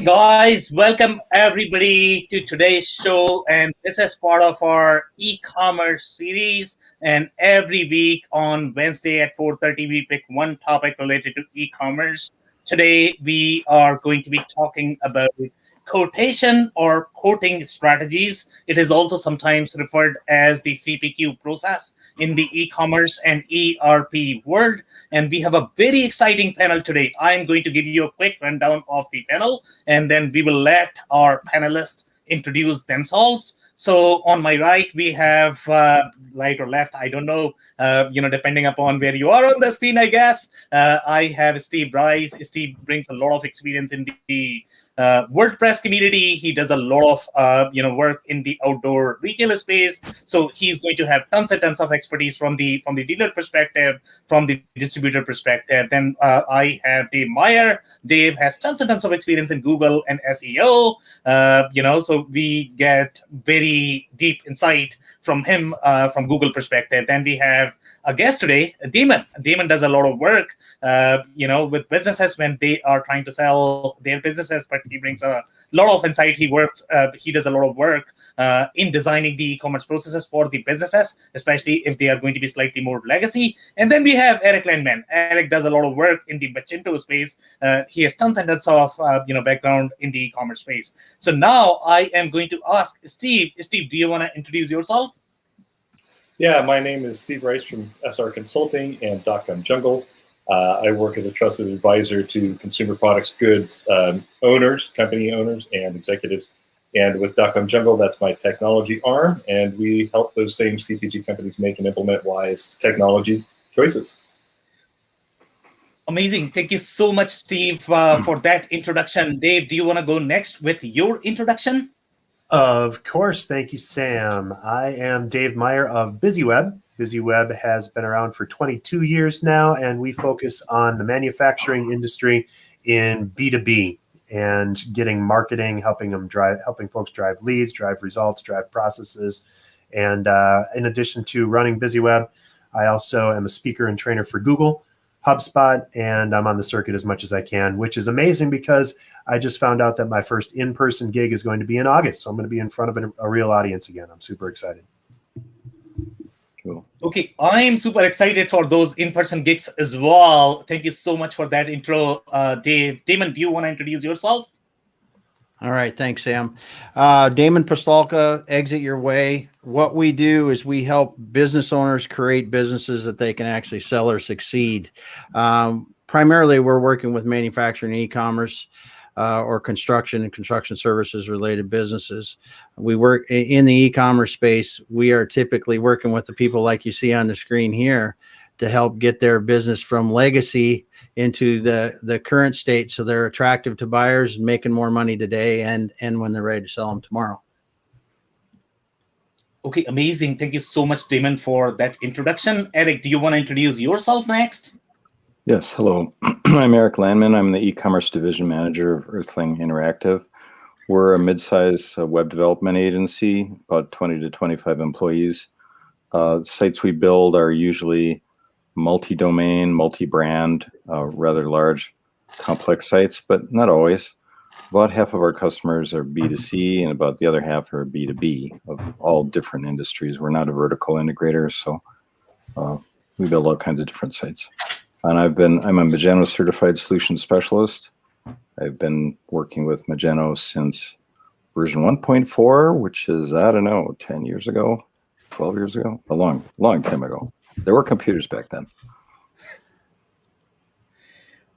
guys, welcome everybody to today's show. And this is part of our e-commerce series. And every week on Wednesday at 4:30, we pick one topic related to e-commerce. Today, we are going to be talking about quotation or quoting strategies. It is also sometimes referred as the CPQ process in the e-commerce and ERP world. And we have a very exciting panel today. I'm going to give you a quick rundown of the panel, and then we will let our panelists introduce themselves. So on my right, we have right or left, I don't know, depending upon where you are on the screen, I guess. I have Steve Rice. Steve brings a lot of experience in the WordPress community. He does a lot of work in the outdoor retail space. So he's going to have tons and tons of expertise from the dealer perspective, from the distributor perspective. Then I have Dave Meyer. Dave has tons and tons of experience in Google and SEO. So we get very deep insight from him from Google perspective. Then we have a guest today, Damon. Damon does a lot of work, with businesses when they are trying to sell their businesses, but he brings a lot of insight. He does a lot of work in designing the e-commerce processes for the businesses, especially if they are going to be slightly more legacy. And then we have Eric Landmann. Eric does a lot of work in the Magento space. He has tons and tons of background in the e-commerce space. So now I am going to ask Steve. Steve, do you want to introduce yourself? Yeah, my name is Steve Rice from SR Consulting and .com Jungle. I work as a trusted advisor to consumer products goods owners, company owners, and executives. And with .com Jungle, that's my technology arm, and we help those same CPG companies make and implement wise technology choices. Amazing. Thank you so much, Steve, for that introduction. Dave, do you want to go next with your introduction? Of course. Thank you, Sam. I am Dave Meyer of BusyWeb. BusyWeb has been around for 22 years now, and we focus on the manufacturing industry in B2B and getting marketing, helping folks drive leads, drive results, drive processes. And in addition to running BusyWeb, I also am a speaker and trainer for Google, HubSpot, and I'm on the circuit as much as I can, which is amazing because I just found out that my first in-person gig is going to be in August. So I'm going to be in front of a real audience again. I'm super excited. Cool. Okay, I'm super excited for those in-person gigs as well. Thank you so much for that intro, Dave. Damon, do you want to introduce yourself? All right. Thanks, Sam. Damon Pistulka, Exit Your Way. What we do is we help business owners create businesses that they can actually sell or succeed. Primarily, we're working with manufacturing, e-commerce, or construction and construction services related businesses. We work in the e-commerce space. We are typically working with the people like you see on the screen here to help get their business from legacy into the current state, so they're attractive to buyers and making more money today and when they're ready to sell them tomorrow. Okay, amazing. Thank you so much, Damon, for that introduction. Eric, do you want to introduce yourself next? Yes, hello. I'm Eric Landmann. I'm the e-commerce division manager of Earthling Interactive. We're a mid-size web development agency, about 20 to 25 employees. Sites we build are usually multi-domain, multi-brand, rather large, complex sites, but not always. About half of our customers are B2C and about the other half are B2B of all different industries. We're not a vertical integrator, so we build all kinds of different sites. And I'm a Magento certified solution specialist. I've been working with Magento since version 1.4, which is, 10 years ago, 12 years ago, a long time ago. There were computers back then.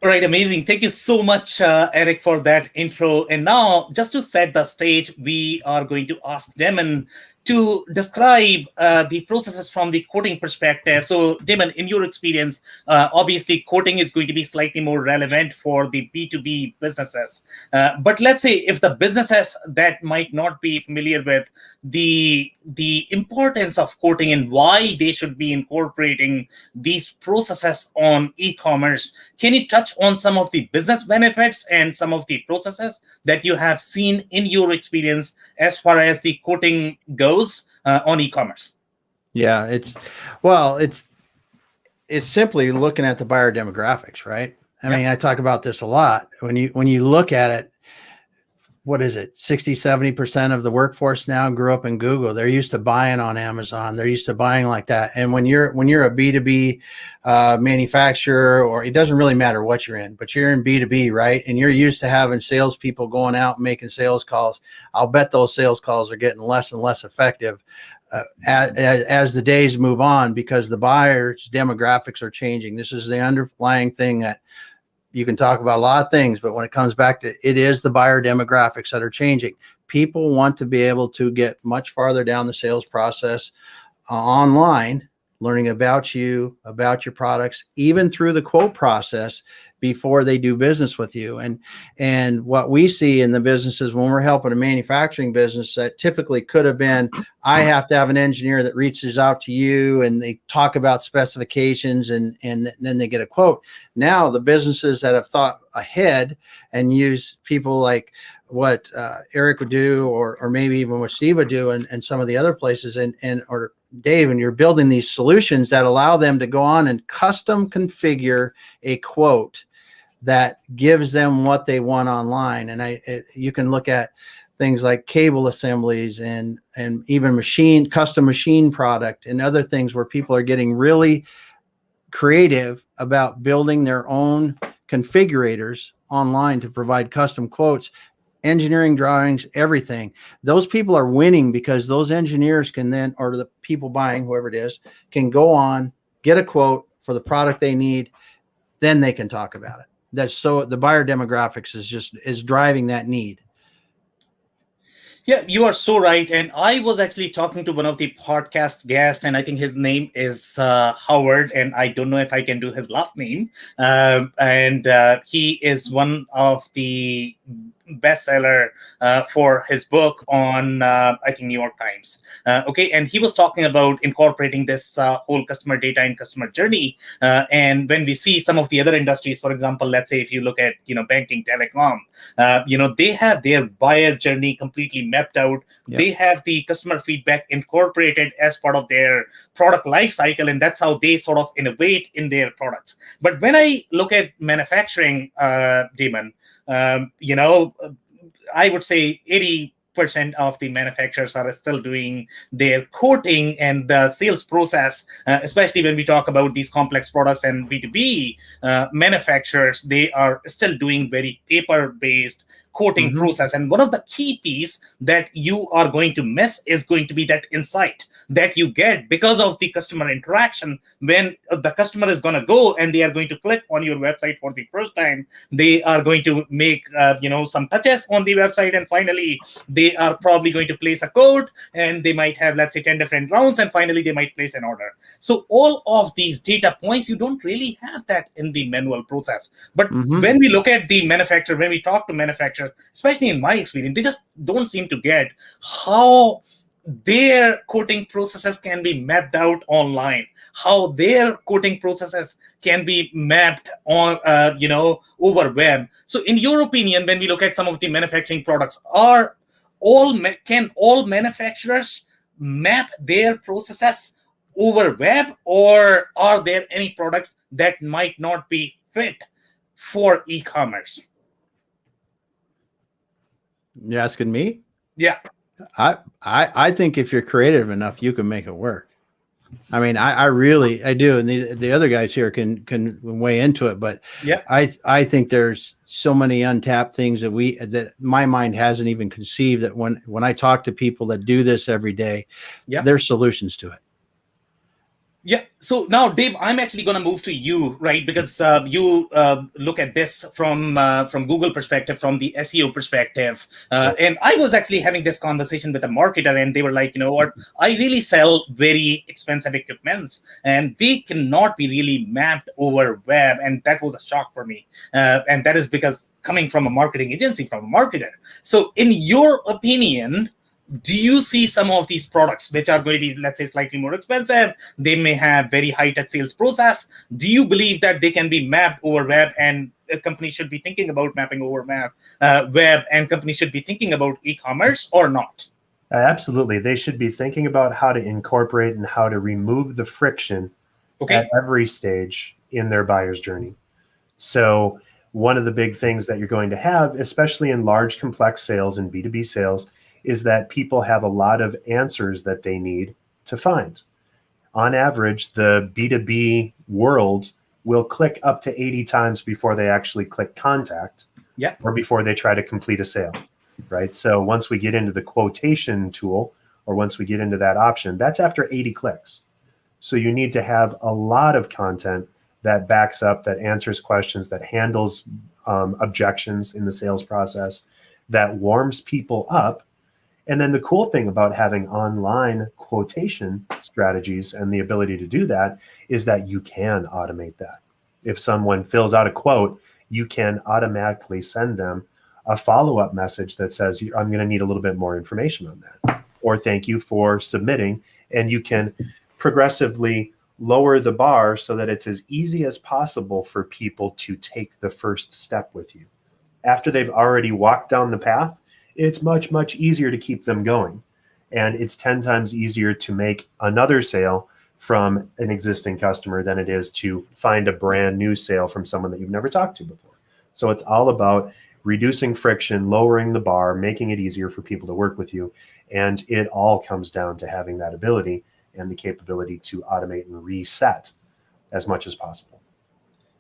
All right, amazing. Thank you so much, Eric, for that intro. And now, just to set the stage, we are going to ask Damon to describe the processes from the quoting perspective. So, Damon, in your experience, obviously, quoting is going to be slightly more relevant for the B2B businesses. But let's say if the businesses that might not be familiar with the importance of quoting and why they should be incorporating these processes on e-commerce, can you touch on some of the business benefits and some of the processes that you have seen in your experience as far as the quoting goes on e-commerce? Yeah, it's simply looking at the buyer demographics, right? I mean, I talk about this a lot. When you look at it, what is it, 60-70% of the workforce now grew up in Google. They're used to buying on Amazon. They're used to buying like that. And when you're a B2B manufacturer, or it doesn't really matter what you're in, but you're in B2B, right? And you're used to having salespeople going out and making sales calls. I'll bet those sales calls are getting less and less effective as the days move on, because the buyers' demographics are changing. This is the underlying thing that you can talk about a lot of things, but when it comes back to it, is the buyer demographics that are changing. People want to be able to get much farther down the sales process online, learning about you, about your products, even through the quote process before they do business with you. And what we see in the businesses when we're helping a manufacturing business that typically could have been, I have to have an engineer that reaches out to you and they talk about specifications and then they get a quote. Now the businesses that have thought ahead and use people like what Eric would do, or maybe even what Steve would do, and some of the other places, or Dave, and you're building these solutions that allow them to go on and custom configure a quote that gives them what they want online. And you can look at things like cable assemblies and even custom machine product and other things where people are getting really creative about building their own configurators online to provide custom quotes, engineering drawings, everything. Those people are winning because those engineers can then, or the people buying, whoever it is, can go on, get a quote for the product they need, then they can talk about it. So the buyer demographics is driving that need. Yeah, you are so right. And I was actually talking to one of the podcast guests, and I think his name is Howard, and I don't know if I can do his last name. And he is one of the bestseller for his book on, I think, New York Times. Okay, and he was talking about incorporating this whole customer data and customer journey. And when we see some of the other industries, for example, let's say if you look at banking, telecom, they have their buyer journey completely mapped out. Yep. They have the customer feedback incorporated as part of their product life cycle, and that's how they sort of innovate in their products. But when I look at manufacturing, Damon, I would say 80% of the manufacturers are still doing their quoting and the sales process, especially when we talk about these complex products and B2B manufacturers, they are still doing very paper-based quoting process. And one of the key piece that you are going to miss is going to be that insight that you get because of the customer interaction. When the customer is going to go and they are going to click on your website for the first time, they are going to make some touches on the website, and finally they are probably going to place a code, and they might have, let's say, 10 different rounds, and finally they might place an order. So all of these data points, you don't really have that in the manual process. But when we look at the manufacturer, when we talk to manufacturers, especially in my experience, they just don't seem to get how their quoting processes can be mapped out online, how their quoting processes can be mapped on, over web. So in your opinion, when we look at some of the manufacturing products, can all manufacturers map their processes over web, or are there any products that might not be fit for e-commerce? You asking me? Yeah. I think if you're creative enough, you can make it work. I mean, I really do, and the other guys here can weigh into it. But yeah, I think there's so many untapped things that my mind hasn't even conceived, that when I talk to people that do this every day, there's solutions to it. Yeah. So now, Dave, I'm actually going to move to you, right? Because you look at this from Google perspective, from the SEO perspective. And I was actually having this conversation with a marketer, and they were like, you know what? I really sell very expensive equipments, and they cannot be really mapped over web. And that was a shock for me. And that is because coming from a marketing agency, from a marketer. So in your opinion, do you see some of these products which are going to be, let's say, slightly more expensive? They may have very high-tech sales process. Do you believe that they can be mapped over web, and a company should be thinking about mapping over web, and companies should be thinking about e-commerce, or not? Absolutely. They should be thinking about how to incorporate and how to remove the friction at every stage in their buyer's journey. So one of the big things that you're going to have, especially in large complex sales and B2B sales, is that people have a lot of answers that they need to find. On average, the B2B world will click up to 80 times before they actually click contact, Yeah. or before they try to complete a sale, right? So once we get into the quotation tool, or once we get into that option, that's after 80 clicks. So you need to have a lot of content that backs up, that answers questions, that handles objections in the sales process, that warms people up. And then the cool thing about having online quotation strategies and the ability to do that is that you can automate that. If someone fills out a quote, you can automatically send them a follow-up message that says, I'm going to need a little bit more information on that, or thank you for submitting. And you can progressively lower the bar so that it's as easy as possible for people to take the first step with you. After they've already walked down the path, it's much, much easier to keep them going. And it's 10 times easier to make another sale from an existing customer than it is to find a brand new sale from someone that you've never talked to before. So it's all about reducing friction, lowering the bar, making it easier for people to work with you. And it all comes down to having that ability and the capability to automate and reset as much as possible.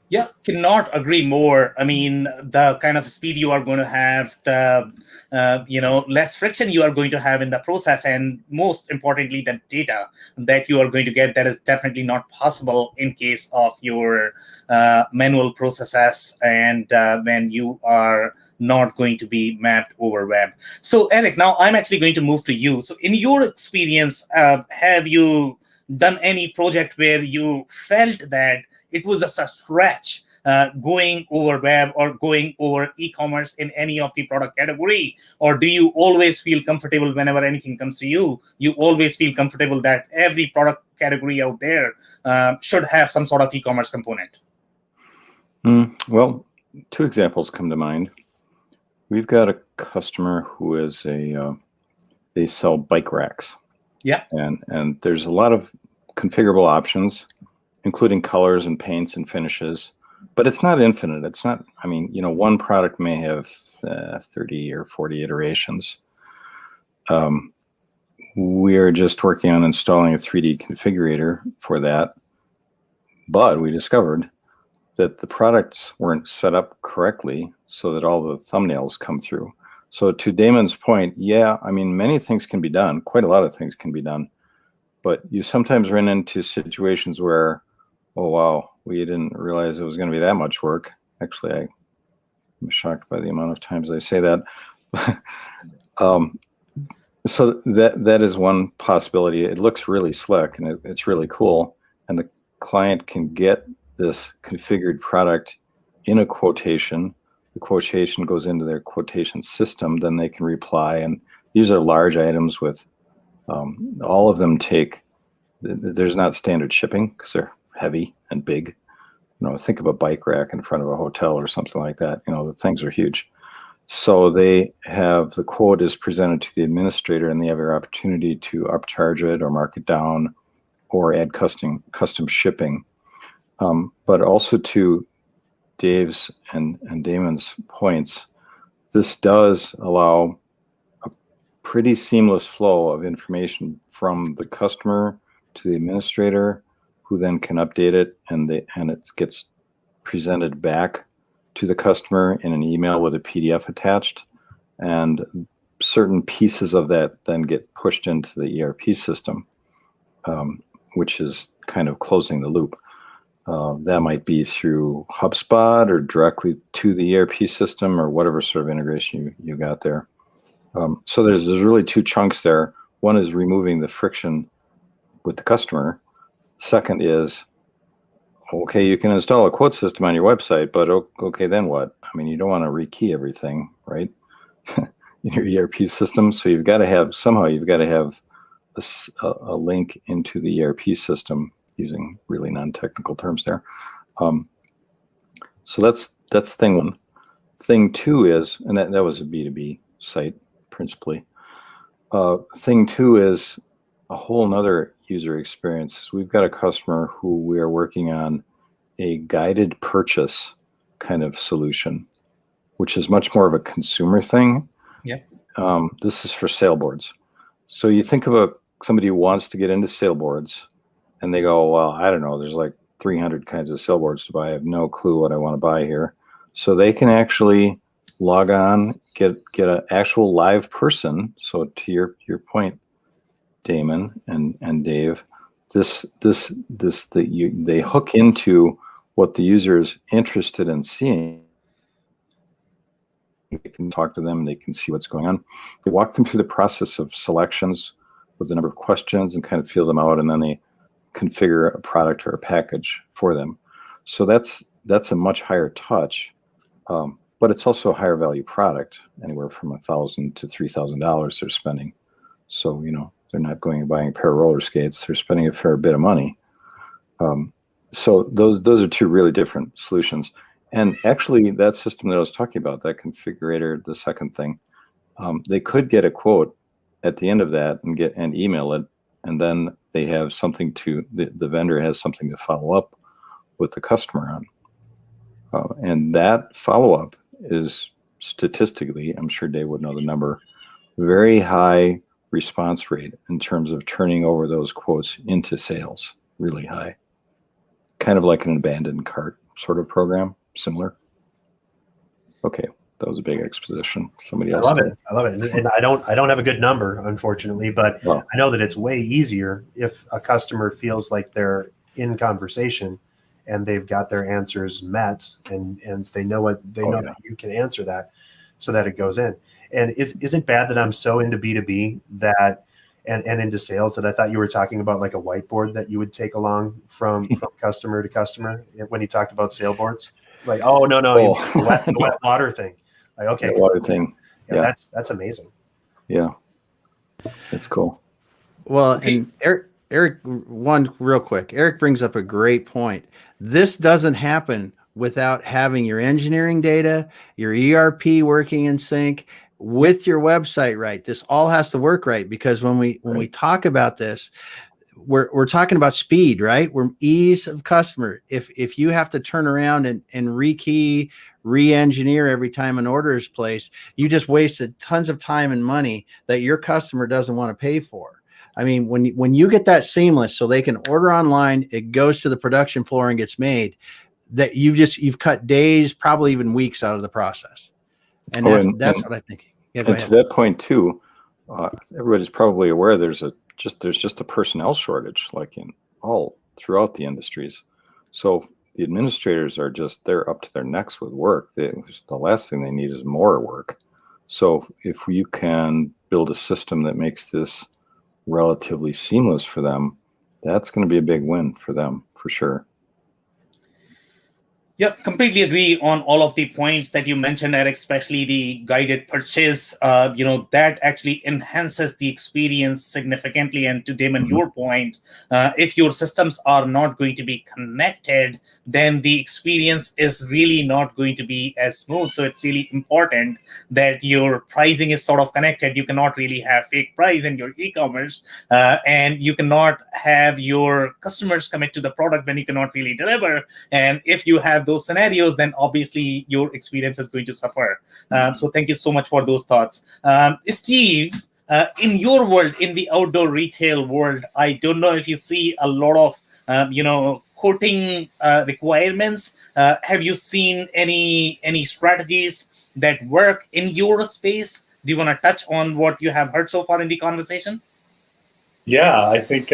Yeah, cannot agree more. I mean, the kind of speed you are going to have, the less friction you are going to have in the process, and most importantly, the data that you are going to get, that is definitely not possible in case of your manual processes and when you are not going to be mapped over web. So, Eric, now I'm actually going to move to you. So, in your experience, have you done any project where you felt that it was just a stretch going over web or going over e-commerce in any of the product category? Or do you always feel comfortable whenever anything comes to you? You always feel comfortable that every product category out there should have some sort of e-commerce component? Well, two examples come to mind. We've got a customer who is they sell bike racks. Yeah. And there's a lot of configurable options, including colors and paints and finishes, but it's not infinite. It's not, one product may have 30 or 40 iterations. We're just working on installing a 3D configurator for that, but we discovered that the products weren't set up correctly so that all the thumbnails come through. So to Damon's point, many things can be done, quite a lot of things can be done, but you sometimes run into situations where, oh, wow, we didn't realize it was going to be that much work. Actually, I'm shocked by the amount of times I say that. So that is one possibility. It looks really slick and it's really cool. And the client can get this configured product in a quotation. The quotation goes into their quotation system. Then they can reply. And these are large items with all of them there's not standard shipping because they're heavy and big. Think of a bike rack in front of a hotel or something like that. The things are huge. So the quote is presented to the administrator and they have their opportunity to upcharge it or mark it down or add custom shipping. But also to Dave's and Damon's points, this does allow a pretty seamless flow of information from the customer to the administrator, who then can update it, and it gets presented back to the customer in an email with a PDF attached, and certain pieces of that then get pushed into the ERP system, which is kind of closing the loop. That might be through HubSpot or directly to the ERP system or whatever sort of integration you got there. So there's really two chunks there. One is removing the friction with the customer. Second is, okay, you can install a quote system on your website, but okay, then what? You don't want to rekey everything, right? In your ERP system. So you've got to have a link into the ERP system, using really non-technical terms there. So that's thing one. Thing two is, and that was a B2B site principally. Thing two is a whole nother user experience. We've got a customer who we are working on a guided purchase kind of solution, which is much more of a consumer thing. Yeah. This is for sale boards. So you think of somebody who wants to get into sale boards, and they go, well, I don't know, there's like 300 kinds of sale boards to buy. I have no clue what I want to buy here. So they can actually log on, get an actual live person. So to your point, Damon and Dave, they hook into what the user is interested in seeing. They can talk to them, they can see what's going on. They walk them through the process of selections with a number of questions and kind of feel them out, and then they configure a product or a package for them. So that's a much higher touch, but it's also a higher value product, anywhere from $1,000 to $3,000 they're spending. So, they're not going and buying a pair of roller skates, they're spending a fair bit of money. So those are two really different solutions. And actually that system that I was talking about, that configurator, the second thing, they could get a quote at the end of that and email it, and then they have something the vendor has something to follow up with the customer on. And that follow-up is statistically, I'm sure Dave would know the number, very high response rate in terms of turning over those quotes into sales, really high. Kind of like an abandoned cart sort of program, similar. Okay, that was a big exposition. Somebody else. I love it. And I don't have a good number, unfortunately, but I know that it's way easier if a customer feels like they're in conversation and they've got their answers met, and they know that you can answer that, so that it goes in. And is it bad that I'm so into B2B that and into sales that I thought you were talking about like a whiteboard that you would take along from customer to customer when you talked about sale boards? Like, oh no, you mean the wet water thing. Like, okay, the water thing. Yeah, that's amazing. Yeah, it's cool. Well, and Eric, one real quick. Eric brings up a great point. This doesn't happen without having your engineering data, your ERP working in sync with your website right. This all has to work right, because when we talk about this, we're talking about speed, right? We're ease of customer. If you have to turn around and rekey, re-engineer every time an order is placed, you just wasted tons of time and money that your customer doesn't want to pay for. I mean, when you get that seamless, so they can order online, it goes to the production floor and gets made, that you've cut days, probably even weeks out of the process. And that's what I think. Yeah, go ahead. To that point too, everybody's probably aware there's just a personnel shortage, like in all throughout the industries. So the administrators they're up to their necks with work. The last thing they need is more work. So if you can build a system that makes this relatively seamless for them, that's going to be a big win for them for sure. Yeah, completely agree on all of the points that you mentioned, Eric, especially the guided purchase. That actually enhances the experience significantly. And to Damon, your point, if your systems are not going to be connected, then the experience is really not going to be as smooth. So it's really important that your pricing is sort of connected. You cannot really have fake price in your e-commerce, and you cannot have your customers commit to the product when you cannot really deliver. And if you have those scenarios, then obviously your experience is going to suffer. So thank you so much for those thoughts. Steve, in your world, in the outdoor retail world, I don't know if you see a lot of, quoting requirements. Have you seen any strategies that work in your space? Do you want to touch on what you have heard so far in the conversation? Yeah, I think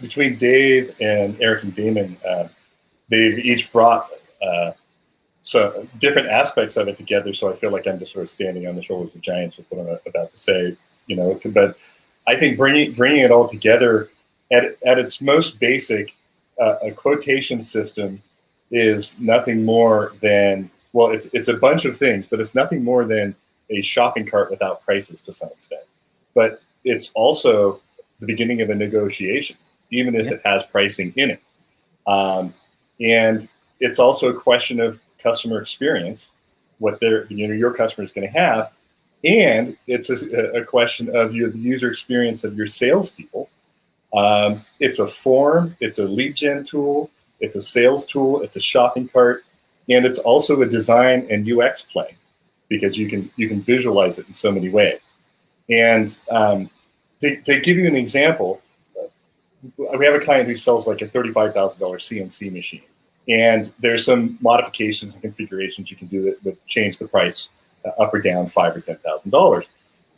between Dave and Eric and Damon, they've each brought so different aspects of it together. So I feel like I'm just sort of standing on the shoulders of giants with what I'm about to say, But I think bringing it all together at its most basic, a quotation system is nothing more than, well, it's a bunch of things, but it's nothing more than a shopping cart without prices to some extent. But it's also the beginning of a negotiation, even if it has pricing in it. And it's also a question of customer experience, what your customer is going to have, and it's a question of the user experience of your salespeople. It's a form, it's a lead gen tool, it's a sales tool, it's a shopping cart. And it's also a design and UX play because you can visualize it in so many ways. And to give you an example, we have a client who sells like a $35,000 CNC machine. And there's some modifications and configurations you can do that change the price up or down $5,000 or $10,000.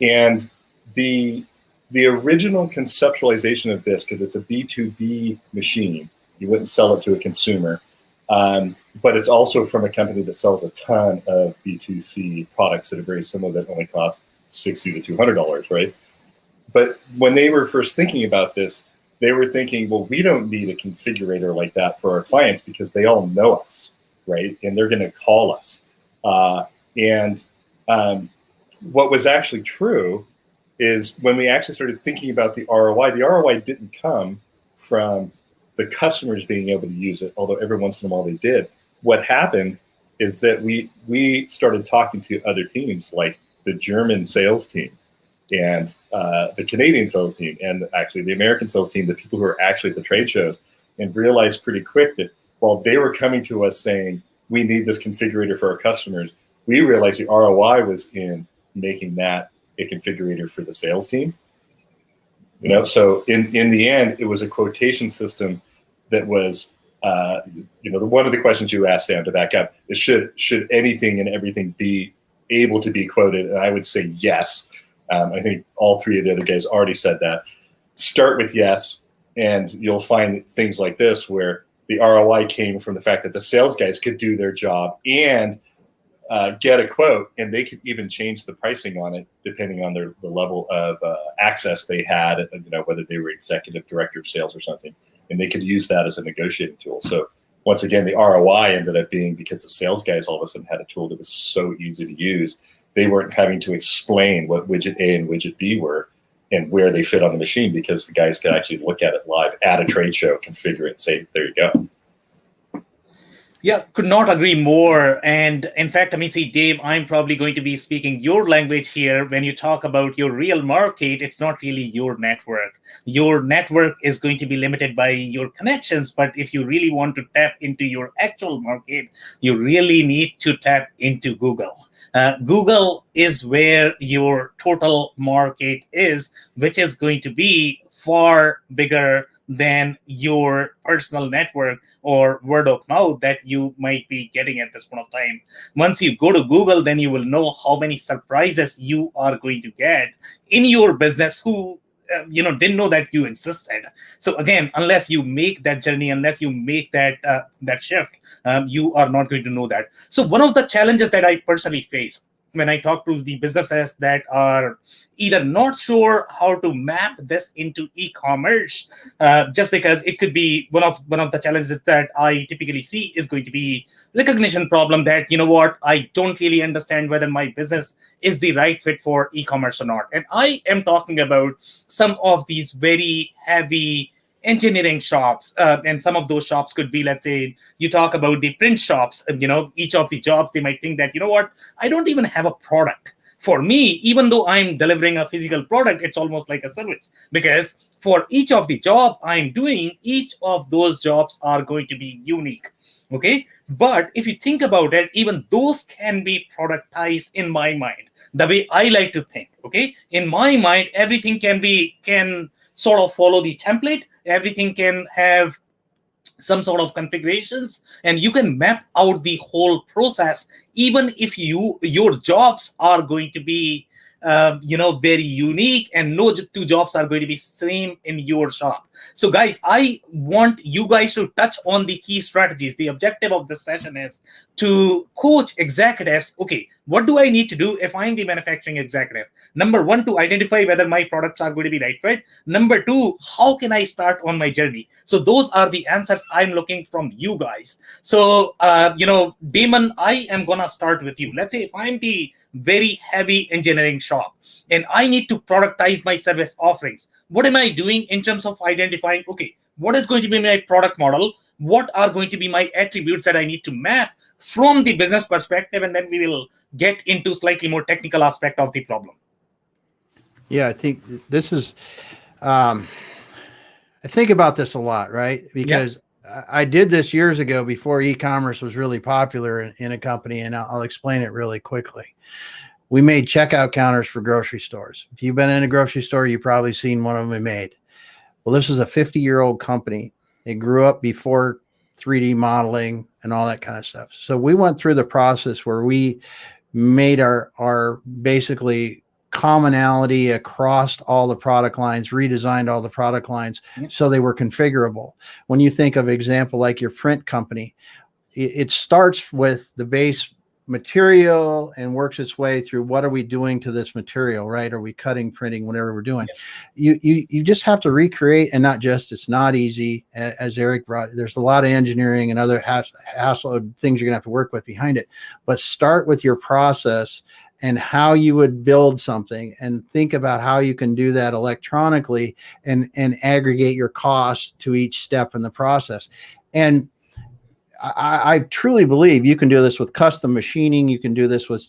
And the original conceptualization of this, because it's a B2B machine, you wouldn't sell it to a consumer, but it's also from a company that sells a ton of B2C products that are very similar that only cost $60 to $200, right? But when they were first thinking about this, they were thinking, well, we don't need a configurator like that for our clients because they all know us, right? And they're going to call us. What was actually true is when we actually started thinking about the ROI didn't come from the customers being able to use it, although every once in a while they did. What happened is that we started talking to other teams like the German sales team and the Canadian sales team and actually the American sales team, the people who are actually at the trade shows, and realized pretty quick that while they were coming to us saying, we need this configurator for our customers, we realized the ROI was in making that a configurator for the sales team. You know, so in the end, it was a quotation system that was, one of the questions you asked, Sam, to back up is should anything and everything be able to be quoted? And I would say yes. I think all three of the other guys already said that. Start with yes, and you'll find things like this where the ROI came from the fact that the sales guys could do their job and get a quote, and they could even change the pricing on it depending on the level of access they had, whether they were executive director of sales or something, and they could use that as a negotiating tool. So once again, the ROI ended up being because the sales guys all of a sudden had a tool that was so easy to use. They weren't having to explain what widget A and widget B were and where they fit on the machine because the guys could actually look at it live at a trade show, configure it, and say, there you go. Yeah, could not agree more. And in fact, I mean, see, Dave, I'm probably going to be speaking your language here. When you talk about your real market, it's not really your network. Your network is going to be limited by your connections. But if you really want to tap into your actual market, you really need to tap into Google. Google is where your total market is, which is going to be far bigger than your personal network or word of mouth that you might be getting at this point of time. Once you go to Google, then you will know how many surprises you are going to get in your business who didn't know that you existed. So again, unless you make that journey, unless you make that shift, you are not going to know that. So one of the challenges that I personally face when I talk to the businesses that are either not sure how to map this into e-commerce, just because it could be one of the challenges that I typically see is going to be recognition problem that, I don't really understand whether my business is the right fit for e-commerce or not. And I am talking about some of these very heavy engineering shops, and some of those shops could be, let's say, you talk about the print shops, each of the jobs, they might think that, I don't even have a product. For me, even though I'm delivering a physical product, it's almost like a service, because for each of the job I'm doing, each of those jobs are going to be unique. Okay. But if you think about it, even those can be productized in my mind, the way I like to think. Okay. In my mind, everything can sort of follow the template. Everything can have some sort of configurations, and you can map out the whole process, even if your jobs are going to be very unique, and no two jobs are going to be same in your shop. So guys, I want you guys to touch on the key strategies. The objective of this session is to coach executives. Okay, what do I need to do if I'm the manufacturing executive? Number one, to identify whether my products are going to be right fit. Number two, how can I start on my journey? So those are the answers I'm looking from you guys. So, Damon, I am going to start with you. Let's say if I'm the very heavy engineering shop and I need to productize my service offerings, what am I doing in terms of identifying, okay, what is going to be my product model? What are going to be my attributes that I need to map from the business perspective? And then we will get into slightly more technical aspect of the problem. Yeah, I think this is, I think about this a lot, right? Because I did this years ago before e-commerce was really popular in a company, and I'll explain it really quickly. We made checkout counters for grocery stores. If you've been in a grocery store, you've probably seen one of them we made. Well, this was a 50-year-old company. It grew up before 3D modeling and all that kind of stuff. So we went through the process where we made our basically commonality across all the product lines, redesigned all the product lines so they were configurable. When you think of example like your print company, it starts with the base material and works its way through what are we doing to this material, right? Are we cutting, printing, whatever we're doing? You just have to recreate, and not just, it's not easy, as Eric brought. There's a lot of engineering and other hassle things you're gonna have to work with behind it, but start with your process and how you would build something, and think about how you can do that electronically and aggregate your costs to each step in the process. And I truly believe you can do this with custom machining. You can do this with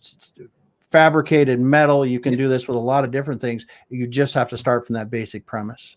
fabricated metal. You can do this with a lot of different things. You just have to start from that basic premise.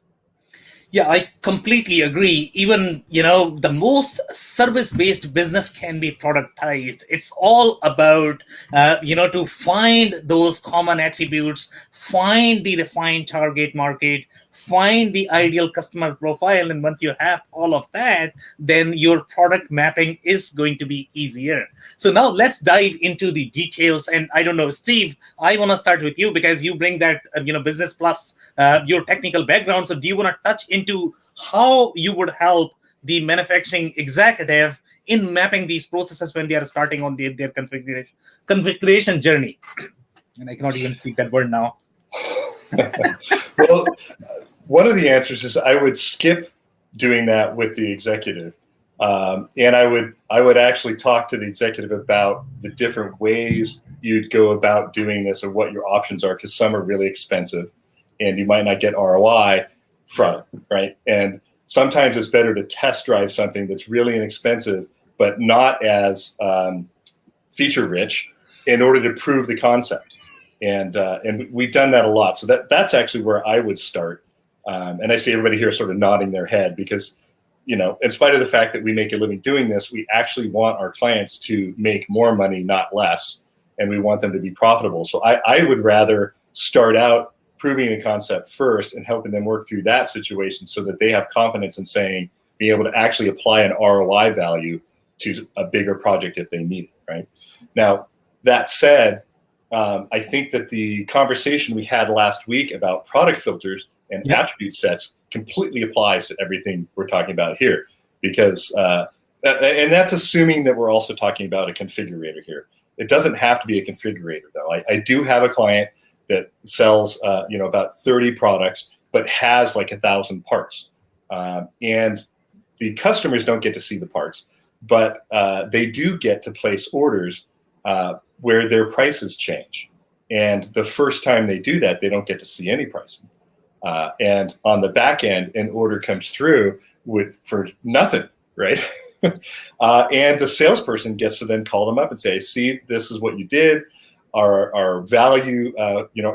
Yeah, I completely agree. Even, the most service-based business can be productized. It's all about, to find those common attributes, find the refined target market, find the ideal customer profile. And once you have all of that, then your product mapping is going to be easier. So now let's dive into the details. And I don't know, Steve, I want to start with you because you bring that, business plus your technical background. So do you want to touch into how you would help the manufacturing executive in mapping these processes when they are starting on their configuration journey? And I cannot even speak that word now. Well, one of the answers is I would skip doing that with the executive. And I would actually talk to the executive about the different ways you'd go about doing this or what your options are, because some are really expensive and you might not get ROI from it, right? And sometimes it's better to test drive something that's really inexpensive but not as feature rich in order to prove the concept. And we've done that a lot. So that's actually where I would start. And I see everybody here sort of nodding their head because, in spite of the fact that we make a living doing this, we actually want our clients to make more money, not less. And we want them to be profitable. So I would rather start out proving a concept first and helping them work through that situation so that they have confidence in being able to actually apply an ROI value to a bigger project if they need it, right? Now, that said, I think that the conversation we had last week about product filters and attribute sets completely applies to everything we're talking about here, because, and that's assuming that we're also talking about a configurator here. It doesn't have to be a configurator, though. I do have a client that sells, about 30 products, but has like 1,000 parts. And the customers don't get to see the parts, but they do get to place orders where their prices change. And the first time they do that, they don't get to see any pricing. And on the back end, an order comes through for nothing, right? And the salesperson gets to then call them up and say, see, this is what you did. Our value,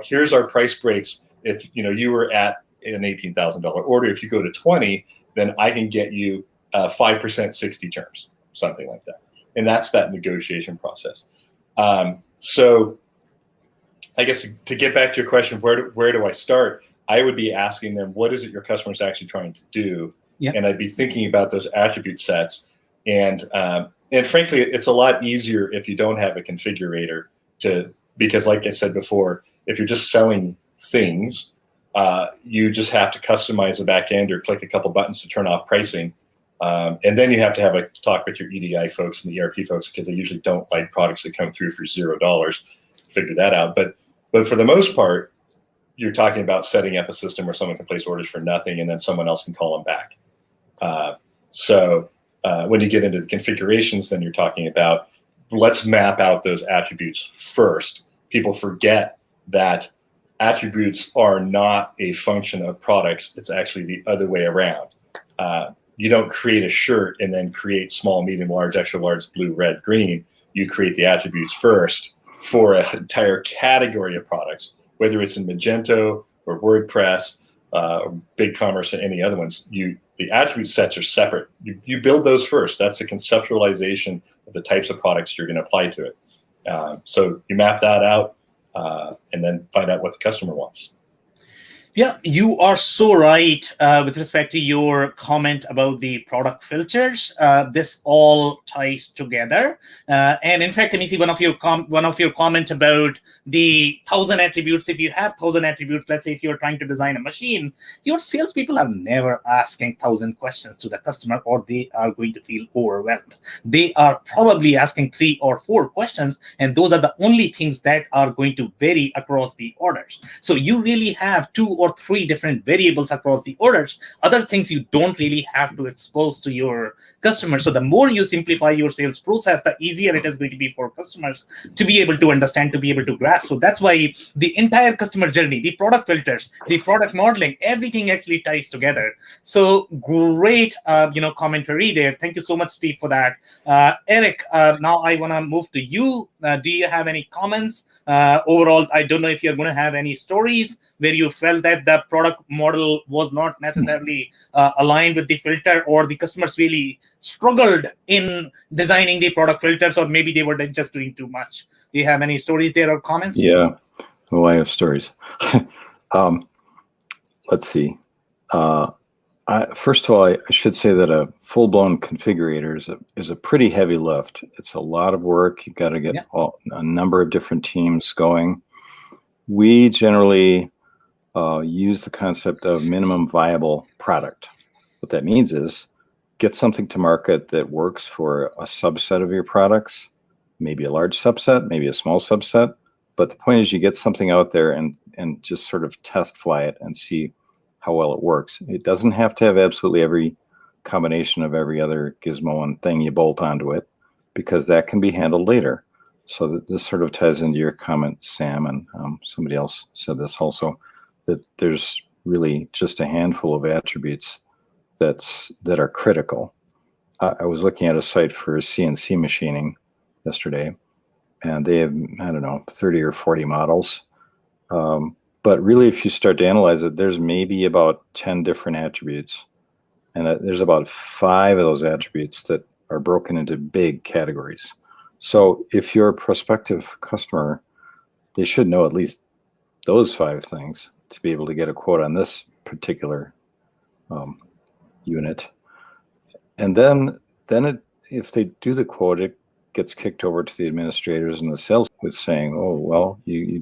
here's our price breaks. If, you were at an $18,000 order, if you go to 20, then I can get you 5%, 60 terms, something like that. And that's that negotiation process. So I guess to get back to your question, where do I start? I would be asking them, what is it your customer is actually trying to do? Yeah. And I'd be thinking about those attribute sets. And frankly, it's a lot easier if you don't have a configurator because like I said before, if you're just selling things, you just have to customize the back end or click a couple buttons to turn off pricing. And then you have to have a talk with your EDI folks and the ERP folks, because they usually don't like products that come through for $0. Figure that out. But for the most part, you're talking about setting up a system where someone can place orders for nothing and then someone else can call them back. So when you get into the configurations, then you're talking about, let's map out those attributes first. People forget that attributes are not a function of products. It's actually the other way around. You don't create a shirt and then create small, medium, large, extra large, blue, red, green. You create the attributes first for an entire category of products, whether it's in Magento or WordPress BigCommerce and any other ones, the attribute sets are separate. You build those first. That's a conceptualization of the types of products you're going to apply to it. So you map that out and then find out what the customer wants. Yeah, you are so right with respect to your comment about the product filters. This all ties together, and in fact, let me see one of your comment about the 1,000 attributes. If you have 1,000 attributes, let's say if you're trying to design a machine, your salespeople are never asking 1,000 questions to the customer, or they are going to feel overwhelmed. They are probably asking 3 or 4 questions, and those are the only things that are going to vary across the orders. So you really have 2 or 3 different variables across the orders. Other things you don't really have to expose to your customers. So the more you simplify your sales process, the easier it is going to be for customers to be able to understand, to be able to grasp. So that's why the entire customer journey, the product filters, the product modeling, everything actually ties together. So great, commentary there. Thank you so much, Steve, for that. Eric, now I want to move to you. Do you have any comments? Overall, I don't know if you're going to have any stories where you felt that the product model was not necessarily aligned with the filter, or the customers really struggled in designing the product filters, or maybe they were just doing too much. Do you have any stories there or comments? Yeah, well, I have stories. Let's see. First of all, I should say that a full-blown configurator is a pretty heavy lift. It's a lot of work. You've got to get a number of different teams going. We generally use the concept of minimum viable product. What that means is get something to market that works for a subset of your products, maybe a large subset, maybe a small subset. But the point is you get something out there and just sort of test fly it and see how well it works. It doesn't have to have absolutely every combination of every other gizmo and thing you bolt onto it, because that can be handled later. So this sort of ties into your comment, Sam, and somebody else said this also, that there's really just a handful of attributes that are critical. I was looking at a site for CNC machining yesterday, and they have, I don't know, 30 or 40 models. But really, if you start to analyze it, there's maybe about 10 different attributes. And there's about 5 of those attributes that are broken into big categories. So if you're a prospective customer, they should know at least those 5 things to be able to get a quote on this particular unit. And then if they do the quote, it gets kicked over to the administrators and the sales with saying, oh, well, you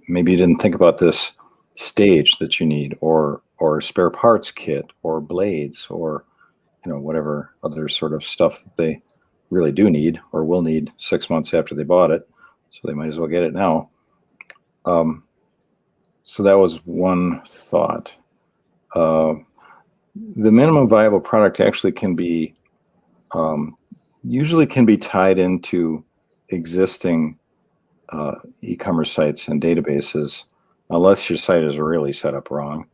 maybe you didn't think about this stage that you need, or spare parts kit, or blades, or whatever other sort of stuff that they really do need or will need 6 months after they bought it. So they might as well get it now. So that was one thought. The minimum viable product actually can be usually can be tied into existing e-commerce sites and databases, unless your site is really set up wrong.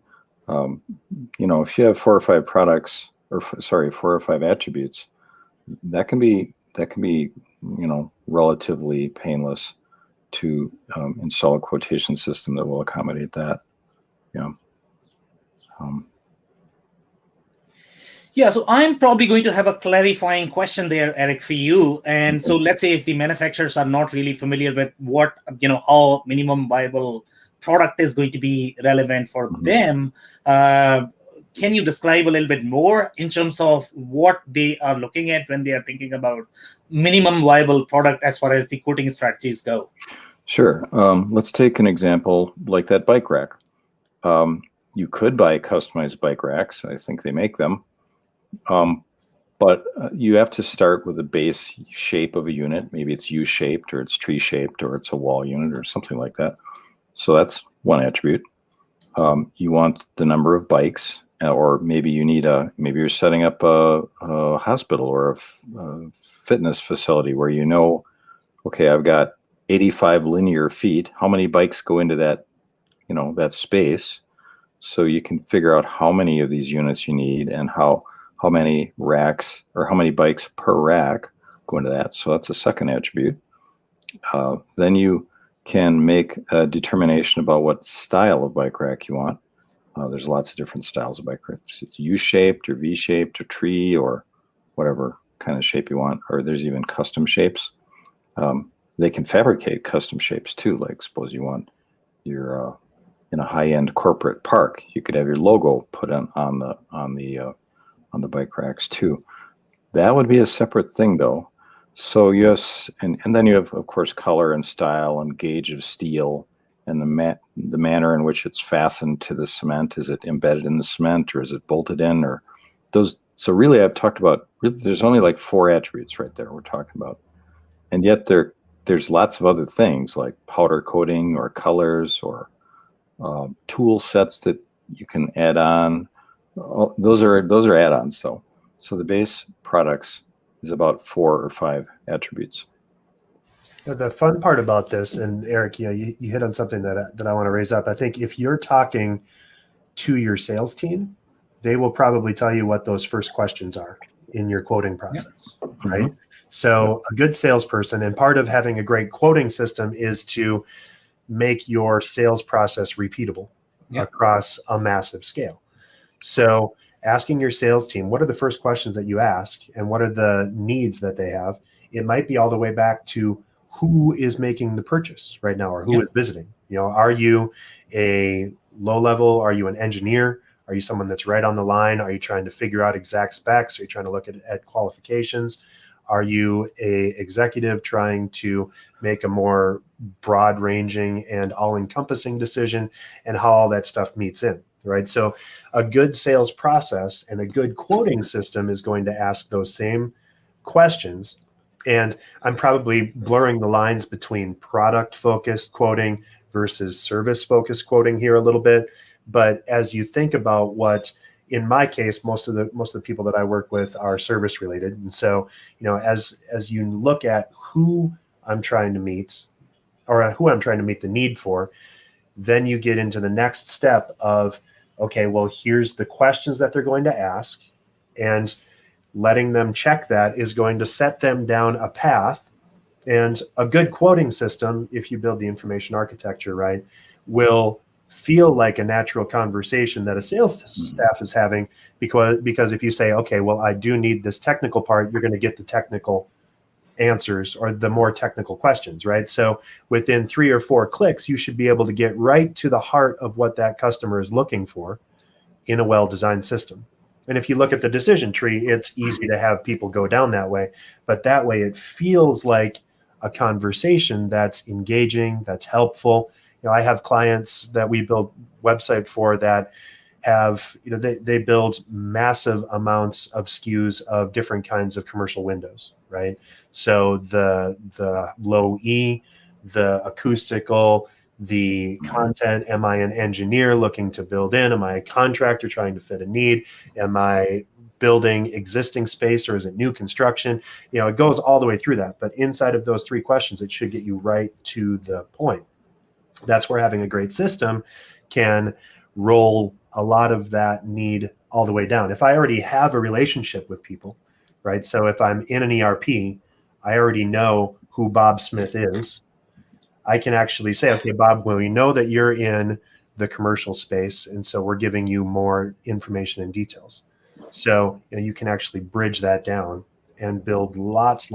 If you have 4 or 5 products, 4 or 5 attributes, that can be relatively painless to install a quotation system that will accommodate that. Yeah, so I'm probably going to have a clarifying question there, Eric, for you. And so let's say if the manufacturers are not really familiar with what, how minimum viable product is going to be relevant for them, can you describe a little bit more in terms of what they are looking at when they are thinking about minimum viable product as far as the quoting strategies go? Sure. Let's take an example like that bike rack. You could buy customized bike racks. I think they make them. But you have to start with a base shape of a unit. Maybe it's U-shaped, or it's tree-shaped, or it's a wall unit, or something like that. So that's one attribute. You want the number of bikes, or maybe you need maybe you're setting up a hospital or a fitness facility where okay, I've got 85 linear feet. How many bikes go into that, that space? So you can figure out how many of these units you need and how many racks or how many bikes per rack go into that. So that's a second attribute. Then you can make a determination about what style of bike rack you want. There's lots of different styles of bike racks. It's U-shaped or V-shaped or tree or whatever kind of shape you want, or there's even custom shapes. They can fabricate custom shapes too. Like suppose you want your in a high-end corporate park, you could have your logo put on the bike racks too. That would be a separate thing though. So yes, and then you have of course color and style and gauge of steel and the manner in which it's fastened to the cement. Is it embedded in the cement or is it bolted in, or those? So really, I've talked about, really, there's only like 4 attributes right there we're talking about. And yet there's lots of other things like powder coating or colors or tool sets that you can add on. Those are add-ons. So the base products is about 4 or 5 attributes. The fun part about this, and Eric, you hit on something that I want to raise up. I think if you're talking to your sales team, they will probably tell you what those first questions are in your quoting process, right? Mm-hmm. So a good salesperson, and part of having a great quoting system is to make your sales process repeatable across a massive scale. So asking your sales team, what are the first questions that you ask and what are the needs that they have? It might be all the way back to who is making the purchase right now or who is visiting. Are you a low level? Are you an engineer? Are you someone that's right on the line? Are you trying to figure out exact specs? Are you trying to look at qualifications? Are you a executive trying to make a more broad ranging and all encompassing decision, and how all that stuff meets in, right? So a good sales process and a good quoting system is going to ask those same questions. And I'm probably blurring the lines between product focused quoting versus service focused quoting here a little bit. But as you think about what, in my case, most of the people that I work with are service related. And so, as you look at who I'm trying to meet or who I'm trying to meet the need for, then you get into the next step of, okay, well, here's the questions that they're going to ask, and letting them check that is going to set them down a path. And a good quoting system, if you build the information architecture right, will feel like a natural conversation that a sales staff is having, because if you say, okay, well, I do need this technical part, you're going to get the technical answers or the more technical questions, right? So within 3 or 4 clicks, you should be able to get right to the heart of what that customer is looking for in a well-designed system. And if you look at the decision tree, it's easy to have people go down that way, but that way it feels like a conversation that's engaging, that's helpful. I have clients that we build website for that have, they build massive amounts of SKUs of different kinds of commercial windows, right? So the low E, the acoustical, the content. Am I an engineer looking to build in? Am I a contractor trying to fit a need? Am I building existing space or is it new construction? It goes all the way through that. But inside of those 3 questions, it should get you right to the point. That's where having a great system can roll a lot of that need all the way down. If I already have a relationship with people, right? So if I'm in an ERP, I already know who Bob Smith is. I can actually say, okay, Bob, well, we know that you're in the commercial space, and so we're giving you more information and details. So you can actually bridge that down and build lots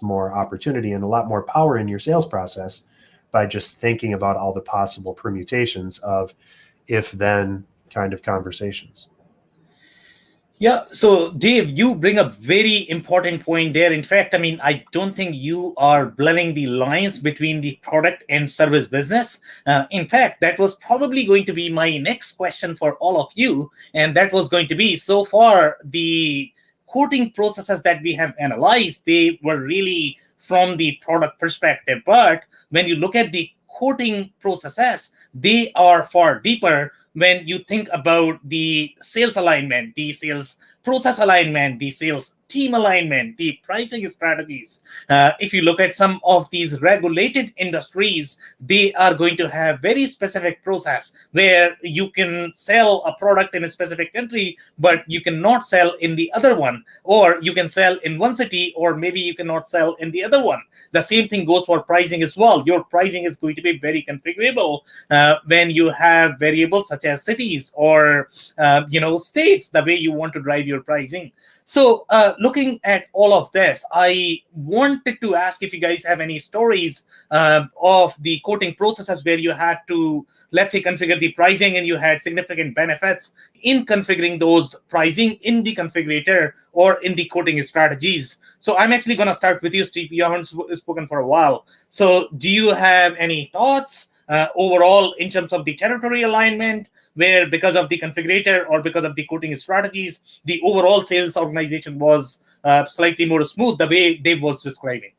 more opportunity and a lot more power in your sales process by just thinking about all the possible permutations of if-then kind of conversations. Yeah. So, Dave, you bring up very important point there. In fact, I don't think you are blurring the lines between the product and service business. In fact, that was probably going to be my next question for all of you. And that was going to be, so far, the quoting processes that we have analyzed, they were really from the product perspective. But when you look at the quoting processes, they are far deeper when you think about the sales alignment, the sales process alignment, the sales team alignment, the pricing strategies. If you look at some of these regulated industries, they are going to have very specific process where you can sell a product in a specific country, but you cannot sell in the other one, or you can sell in one city, or maybe you cannot sell in the other one. The same thing goes for pricing as well. Your pricing is going to be very configurable when you have variables such as cities or states, the way you want to drive your pricing. So looking at all of this, I wanted to ask if you guys have any stories of the quoting processes where you had to, let's say, configure the pricing and you had significant benefits in configuring those pricing in the configurator or in the quoting strategies. So I'm actually going to start with you, Steve. You haven't spoken for a while. So do you have any thoughts overall in terms of the territory alignment, where because of the configurator or because of the quoting strategies, the overall sales organization was slightly more smooth, the way Dave was describing?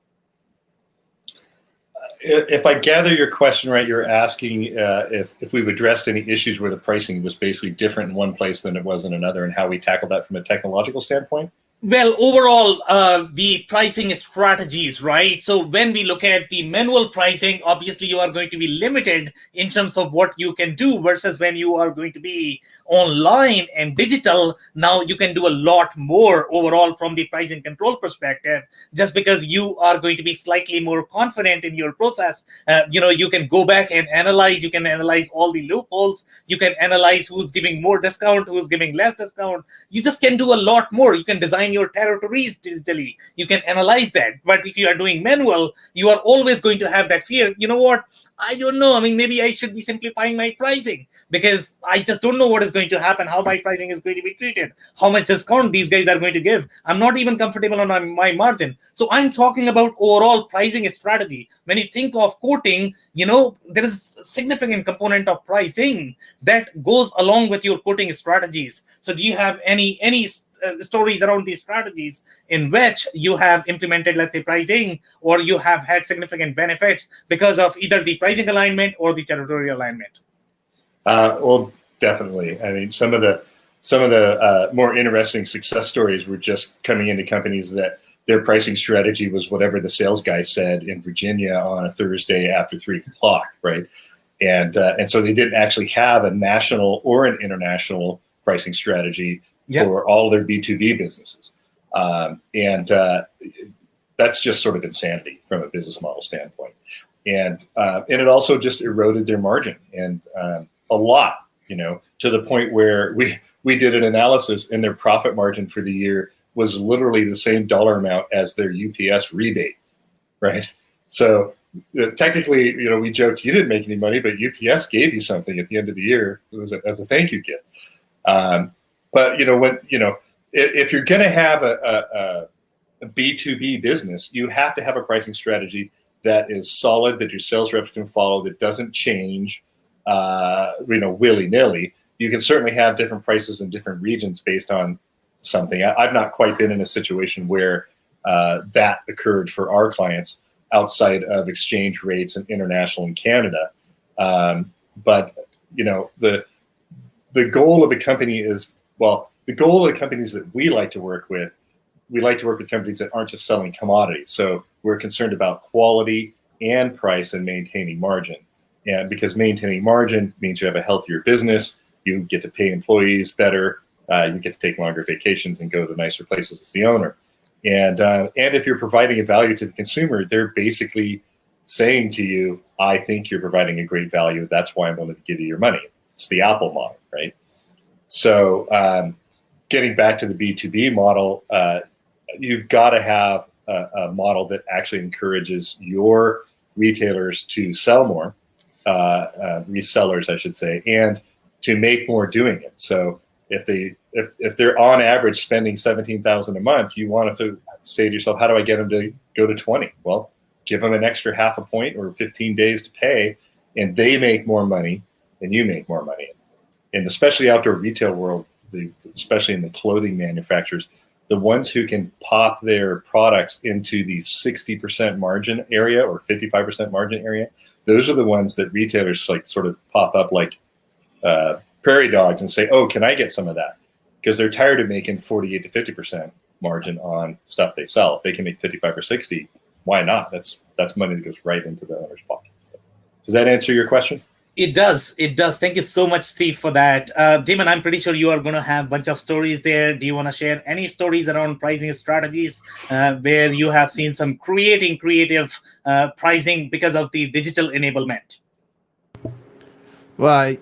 If I gather your question right, you're asking if we've addressed any issues where the pricing was basically different in one place than it was in another, and how we tackled that from a technological standpoint? Well, overall, the pricing strategies, right? So when we look at the manual pricing, obviously you are going to be limited in terms of what you can do, versus when you are going to be online and digital, now you can do a lot more overall from the pricing control perspective, just because you are going to be slightly more confident in your process. You can go back and analyze, you can analyze all the loopholes, you can analyze who's giving more discount, who's giving less discount. You just can do a lot more. You can design your territories digitally. You can analyze that. But if you are doing manual, you are always going to have that fear. You know what? I don't know. I mean, maybe I should be simplifying my pricing because I just don't know what is going to happen, how my pricing is going to be treated, how much discount these guys are going to give. I'm not even comfortable on my margin. So I'm talking about overall pricing strategy. When you think of quoting, there is a significant component of pricing that goes along with your quoting strategies. So do you have any stories around these strategies in which you have implemented, let's say, pricing, or you have had significant benefits because of either the pricing alignment or the territorial alignment? Well, definitely. I mean, some of the more interesting success stories were just coming into companies that their pricing strategy was whatever the sales guy said in Virginia on a Thursday after 3 o'clock, right? And so they didn't actually have a national or an international pricing strategy for all their B2B businesses. And that's just sort of insanity from a business model standpoint. And it also just eroded their margin and a lot, to the point where we did an analysis and their profit margin for the year was literally the same dollar amount as their UPS rebate, right? So technically, we joked, you didn't make any money, but UPS gave you something at the end of the year as a thank you gift. But if you're going to have a B2B business, you have to have a pricing strategy that is solid, that your sales reps can follow, that doesn't change, willy-nilly. You can certainly have different prices in different regions based on something. I've not quite been in a situation where that occurred for our clients outside of exchange rates and international in Canada. But the goal of a company is, the goal of the companies that we like to work with companies that aren't just selling commodities. So we're concerned about quality and price and maintaining margin. And because maintaining margin means you have a healthier business, you get to pay employees better, you get to take longer vacations and go to nicer places as the owner. And if you're providing a value to the consumer, they're basically saying to you, I think you're providing a great value. That's why I'm going to give you your money. It's the Apple model, right? So getting back to the B2B model, you've got to have a model that actually encourages your retailers to sell more, resellers, I should say, and to make more doing it. So if they're on average spending $17,000 a month, you want to say to yourself, how do I get them to go to 20? Well, give them an extra half a point or 15 days to pay, and they make more money and you make more money. And especially outdoor retail world, especially in the clothing manufacturers, the ones who can pop their products into the 60% margin area or 55% margin area, those are the ones that retailers sort of pop up like prairie dogs and say, oh, can I get some of that? Because they're tired of making 48 to 50%. margin on stuff they sell. If they can make 55 or 60, why not? That's money that goes right into the owner's pocket. Does that answer your question? It does. It does. Thank you so much, Steve, for that. Damon, I'm pretty sure you are going to have a bunch of stories there. Do you want to share any stories around pricing strategies where you have seen some creative pricing because of the digital enablement? Well,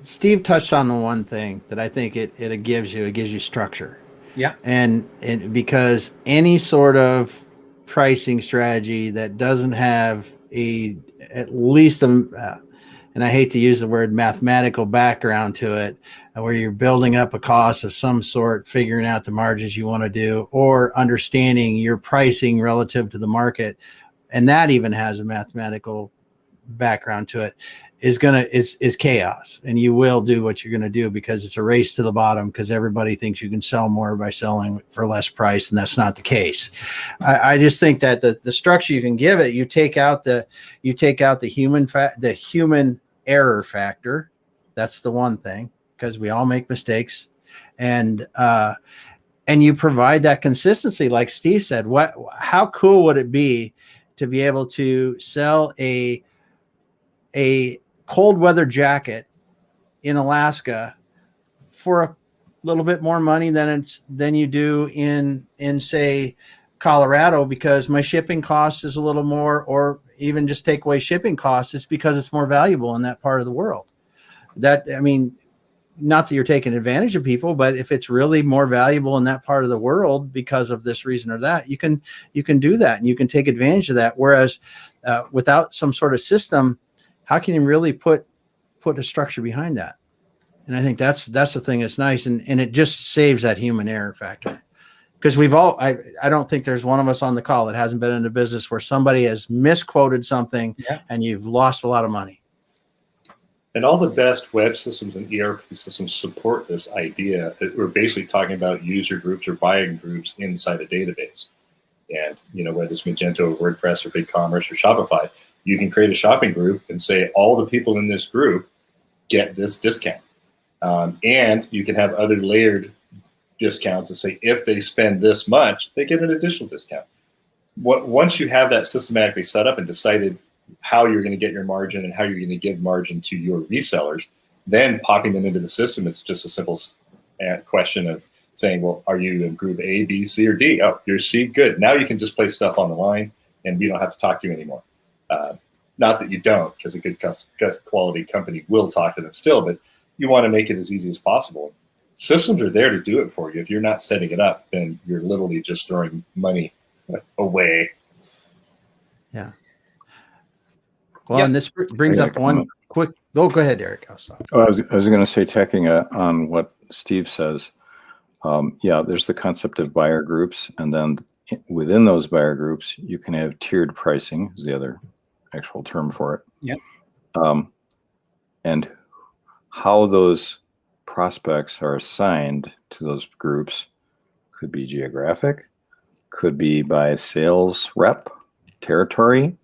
Steve touched on the one thing that I think it gives you structure. Yeah. And because any sort of pricing strategy that doesn't have at least and I hate to use the word mathematical background to it, where you're building up a cost of some sort, figuring out the margins you want to do, or understanding your pricing relative to the market, and that even has a mathematical background to it, is chaos. And you will do what you're going to do because it's a race to the bottom, because everybody thinks you can sell more by selling for less price, and that's not the case. I just think that the structure you can give it, you take out the human error factor. That's the one thing, because we all make mistakes, and you provide that consistency, like Steve said. How cool would it be to be able to sell a cold weather jacket in Alaska for a little bit more money than you do in say Colorado, because my shipping cost is a little more, or even just take away shipping costs, it's because it's more valuable in that part of the world. Not that you're taking advantage of people, but if it's really more valuable in that part of the world because of this reason or that, you can do that, and you can take advantage of that. Whereas without some sort of system, how can you really put a structure behind that? And I think that's the thing that's nice, and it just saves that human error factor. Because I don't think there's one of us on the call that hasn't been in a business where somebody has misquoted something, and you've lost a lot of money. And all the best web systems and ERP systems support this idea that we're basically talking about user groups or buying groups inside a database. And, whether it's Magento or WordPress or BigCommerce or Shopify, you can create a shopping group and say all the people in this group get this discount. And you can have other layered discounts and say if they spend this much, they get an additional discount. Once you have that systematically set up and decided how you're going to get your margin and how you're going to give margin to your resellers, then popping them into the system, it's just a simple question of saying, well, are you in group A, B, C, or D? Oh, you're C, good. Now you can just place stuff on the line and we don't have to talk to you anymore. Not that you don't, because a good quality company will talk to them still, but you want to make it as easy as possible. Systems are there to do it for you. If you're not setting it up, then you're literally just throwing money away. Yeah. Well, and this brings up one quick. Go ahead, Eric. I'll stop. Oh, I was going to say, tacking on what Steve says. There's the concept of buyer groups, and then within those buyer groups, you can have tiered pricing, is the other actual term for it. Yeah. And how those prospects are assigned to those groups could be geographic, could be by sales rep, territory.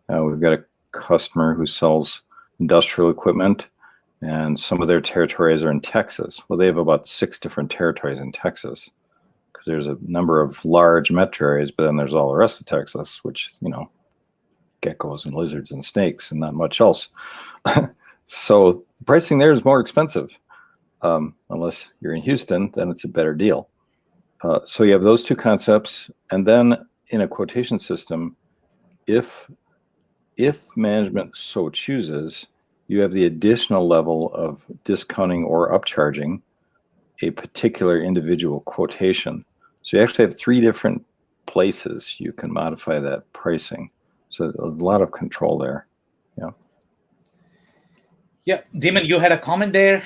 We've got a customer who sells industrial equipment, and some of their territories are in Texas. Well, they have about 6 different territories in Texas, because there's a number of large metro areas, but then there's all the rest of Texas, which, geckos and lizards and snakes and not much else. So pricing there is more expensive. Unless you're in Houston, then it's a better deal. So you have those two concepts. And then in a quotation system, if management so chooses, you have the additional level of discounting or upcharging a particular individual quotation. So you actually have 3 different places you can modify that pricing. So a lot of control there. Yeah. Yeah. Damon, you had a comment there.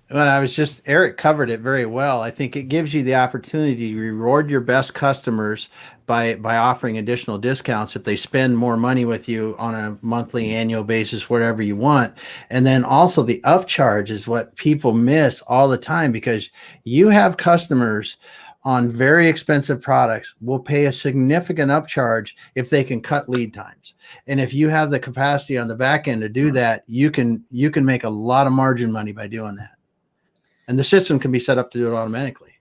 Well, Eric covered it very well. I think it gives you the opportunity to reward your best customers by offering additional discounts if they spend more money with you on a monthly, annual basis, whatever you want. And then also the upcharge is what people miss all the time, because you have customers on very expensive products will pay a significant upcharge if they can cut lead times. And if you have the capacity on the back end to do that, you can make a lot of margin money by doing that. And the system can be set up to do it automatically.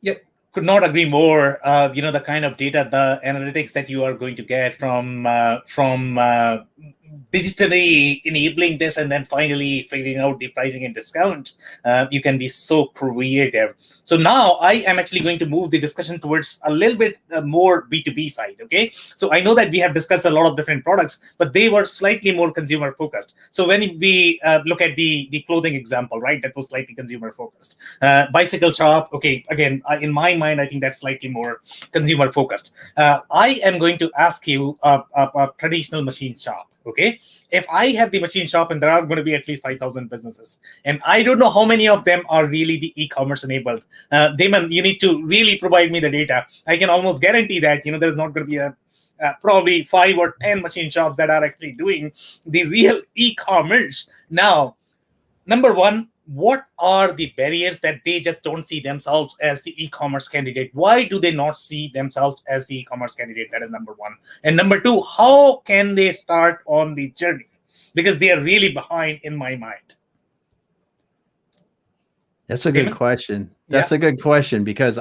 Yeah, could not agree more. The kind of data, the analytics that you are going to get from digitally enabling this, and then finally figuring out the pricing and discount, you can be so creative. So now I am actually going to move the discussion towards a little bit more B2B side. Okay, so I know that we have discussed a lot of different products, but they were slightly more consumer focused. So when we look at the clothing example, right, that was slightly consumer focused. Bicycle shop, okay, again, in my mind, I think that's slightly more consumer focused. I am going to ask you a traditional machine shop. Okay, if I have the machine shop and there are going to be at least 5,000 businesses, and I don't know how many of them are really the e-commerce enabled. Damon, you need to really provide me the data. I can almost guarantee that there's not going to be probably 5 or 10 machine shops that are actually doing the real e-commerce. Now, number one, what are the barriers that they just don't see themselves as the e-commerce candidate? Why do they not see themselves as the e-commerce candidate? That is number one. And number two, how can they start on the journey? Because they are really behind in my mind. That's a good question. That's a good question, because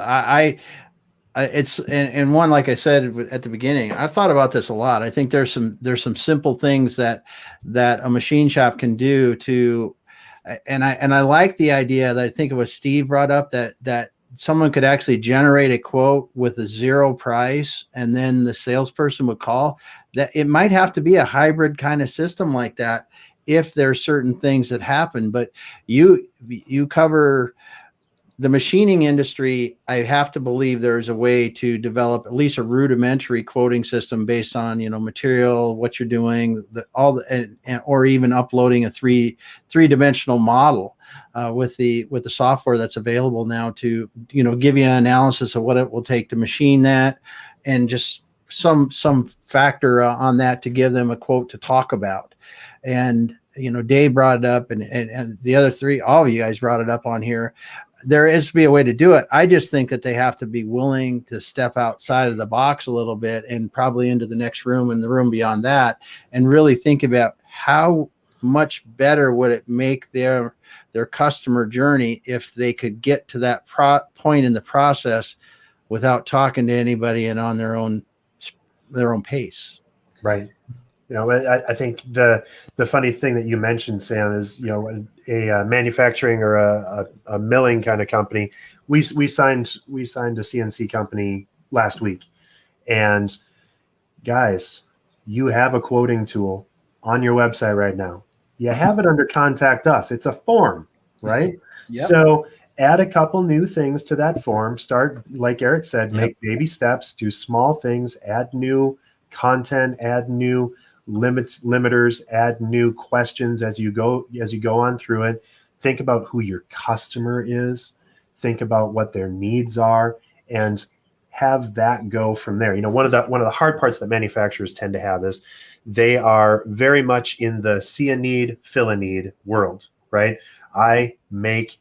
it's and one, like I said at the beginning, I've thought about this a lot. I think there's some simple things that a machine shop can do to. And I like the idea that I think it was Steve brought up, that someone could actually generate a quote with a zero price, and then the salesperson would call. That it might have to be a hybrid kind of system like that if there are certain things that happen. But you cover the machining industry. I have to believe there's a way to develop at least a rudimentary quoting system based on material, what you're doing, or even uploading a three-dimensional model with the software that's available now to give you an analysis of what it will take to machine that, and just some factor on that to give them a quote to talk about. And Dave brought it up, and the other three, all of you guys brought it up on here. There is to be a way to do it. I just think that they have to be willing to step outside of the box a little bit, and probably into the next room and the room beyond that, and really think about how much better would it make their customer journey if they could get to that point in the process without talking to anybody and on their own pace. Right. I think the funny thing that you mentioned, Sam, is a manufacturing or a milling kind of company. We signed a CNC company last week, and guys, you have a quoting tool on your website right now. You have it under Contact Us. It's a form, right? Yep. So add a couple new things to that form. Start, like Eric said, make baby steps, do small things, add new content, add new limiters, add new questions as you go on through it. Think about who your customer is, think about what their needs are, and have that go from there. One of the hard parts that manufacturers tend to have is they are very much in the see a need, fill a need world, right? I make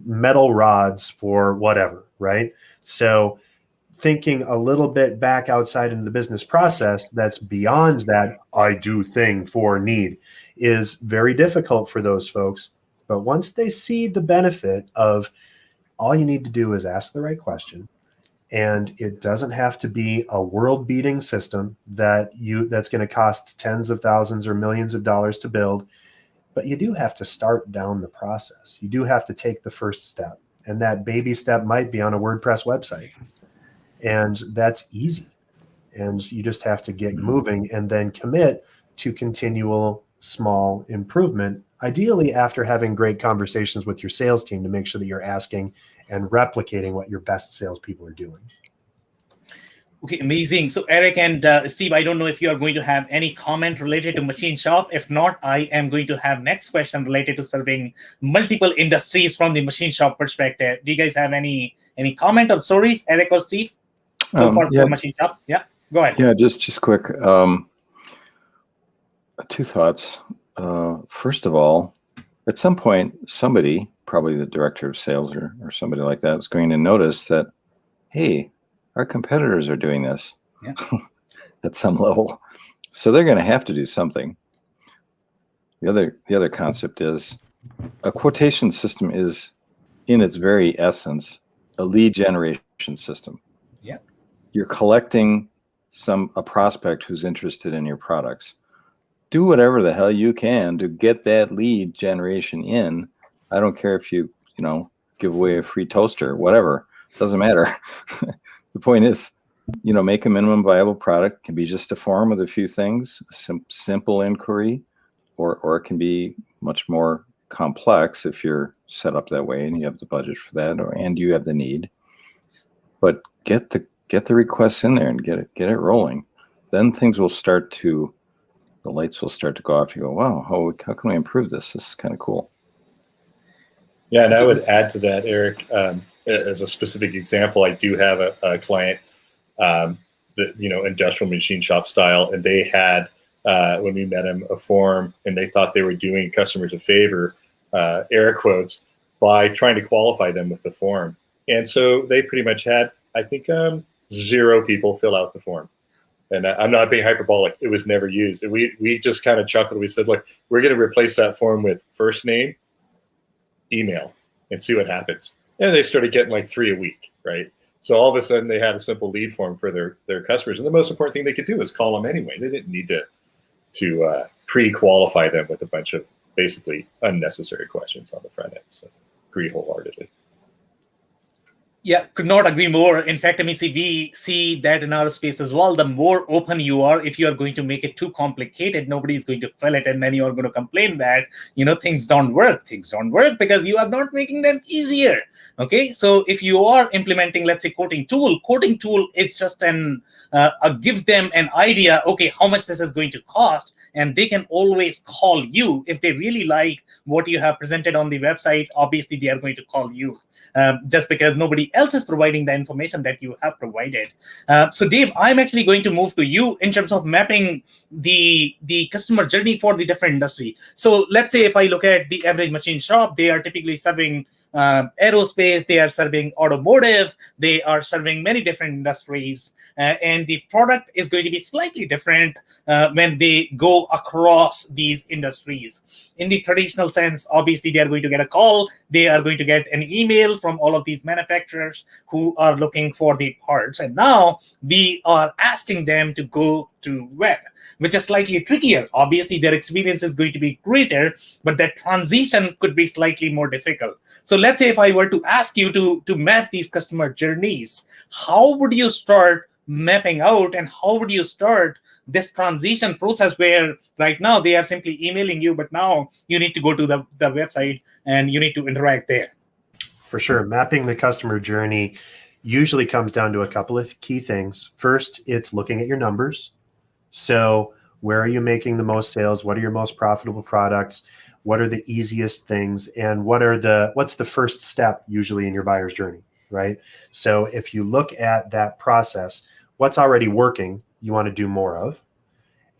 metal rods for whatever, right? So thinking a little bit back outside into the business process that's beyond that I do thing for need is very difficult for those folks. But once they see the benefit of all you need to do is ask the right question, and it doesn't have to be a world-beating system that's going to cost tens of thousands or millions of dollars to build, but you do have to start down the process. You do have to take the first step, and that baby step might be on a WordPress website. And that's easy. And you just have to get moving and then commit to continual small improvement, ideally after having great conversations with your sales team to make sure that you're asking and replicating what your best salespeople are doing. Okay, amazing. So Eric and Steve, I don't know if you are going to have any comment related to machine shop. If not, I am going to have next question related to serving multiple industries from the machine shop perspective. Do you guys have any comment or stories, Eric or Steve? So far for machine shop. Yeah, go ahead. Yeah, just quick. Two thoughts. First of all, at some point, somebody, probably the director of sales or somebody like that, is going to notice that, hey, our competitors are doing this at some level. So they're going to have to do something. The other concept is a quotation system is, in its very essence, a lead generation system. Yeah. You're collecting a prospect who's interested in your products. Do whatever the hell you can to get that lead generation in. I don't care if you give away a free toaster, whatever, doesn't matter. The point is, make a minimum viable product. It can be just a form with a few things, simple inquiry, or it can be much more complex if you're set up that way and you have the budget for that, and you have the need. But get the requests in there and get it rolling. Then things will start to, the lights will start to go off. You go, wow, how can we improve this? This is kind of cool. Yeah, and I would add to that, Eric, as a specific example, I do have a client, industrial machine shop style, and they had, when we met him, a form, and they thought they were doing customers a favor, air quotes, by trying to qualify them with the form. And so they pretty much had, I think, 0 people fill out the form. And I'm not being hyperbolic. It was never used. And we just kind of chuckled. We said, look, we're going to replace that form with first name, email, and see what happens. And they started getting like 3 a week, right? So all of a sudden they had a simple lead form for their customers. And the most important thing they could do is call them anyway. They didn't need to pre-qualify them with a bunch of basically unnecessary questions on the front end. So agree wholeheartedly. Yeah, could not agree more. In fact, we see that in our space as well. The more open you are, if you are going to make it too complicated, nobody is going to fill it. And then you are going to complain that, things don't work. Things don't work because you are not making them easier. Okay, so if you are implementing, let's say, quoting tool is just give them an idea, okay, how much this is going to cost. And they can always call you. If they really like what you have presented on the website, obviously they are going to call you. Just because nobody else is providing the information that you have provided. So Dave, I'm actually going to move to you in terms of mapping the customer journey for the different industry. So let's say if I look at the average machine shop, they are typically serving aerospace, they are serving automotive, they are serving many different industries, and the product is going to be slightly different when they go across these industries. In the traditional sense, obviously, they are going to get a call, they are going to get an email from all of these manufacturers who are looking for the parts. And now we are asking them to go to web, which is slightly trickier. Obviously, their experience is going to be greater, but that transition could be slightly more difficult. So let's say if I were to ask you to map these customer journeys, how would you start mapping out, and how would you start this transition process where right now they are simply emailing you, but now you need to go to the website and you need to interact there? For sure. Mapping the customer journey usually comes down to a couple of key things. First, it's looking at your numbers. So where are you making the most sales? What are your most profitable products? What are the easiest things? And what's the first step usually in your buyer's journey, right? So if you look at that process, what's already working, you want to do more of,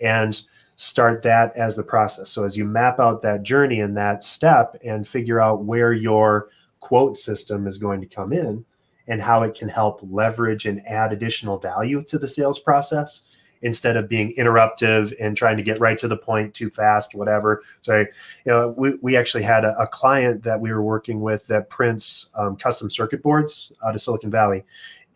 and start that as the process. So as you map out that journey and that step and figure out where your quote system is going to come in and how it can help leverage and add additional value to the sales process, instead of being interruptive and trying to get right to the point too fast, whatever. So, we actually had a client that we were working with that prints custom circuit boards out of Silicon Valley,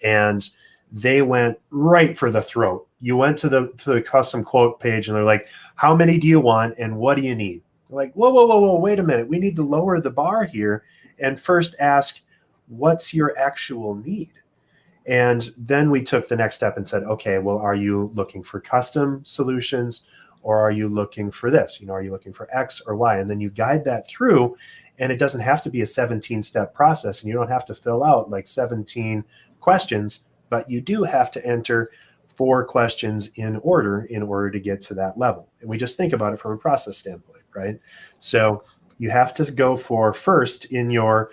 and they went right for the throat. You went to the custom quote page and they're like, how many do you want and what do you need? They're like, whoa, wait a minute. We need to lower the bar here and first ask, what's your actual need? And then we took the next step and said, okay, well, are you looking for custom solutions or are you looking for this? Are you looking for X or Y? And then you guide that through, and it doesn't have to be a 17-step process, and you don't have to fill out like 17 questions, but you do have to enter 4 questions in order to get to that level. And we just think about it from a process standpoint, right? So you have to go for first in your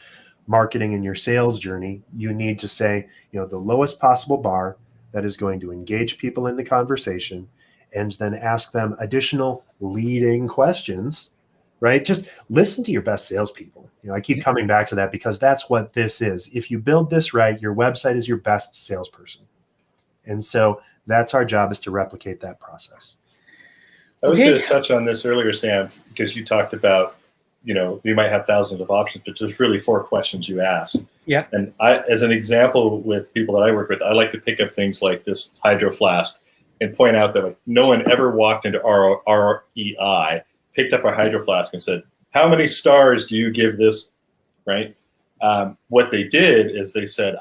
marketing and your sales journey, you need to say, the lowest possible bar that is going to engage people in the conversation, and then ask them additional leading questions, right? Just listen to your best salespeople. I keep coming back to that because that's what this is. If you build this right, your website is your best salesperson. And so that's our job, is to replicate that process. I was going to touch on this earlier, Sam, because you talked about you might have thousands of options, but there's really 4 questions you ask. Yeah. And as an example with people that I work with, I like to pick up things like this hydro flask and point out that no one ever walked into REI, picked up a hydro flask and said, how many stars do you give this, right? What they did is they said,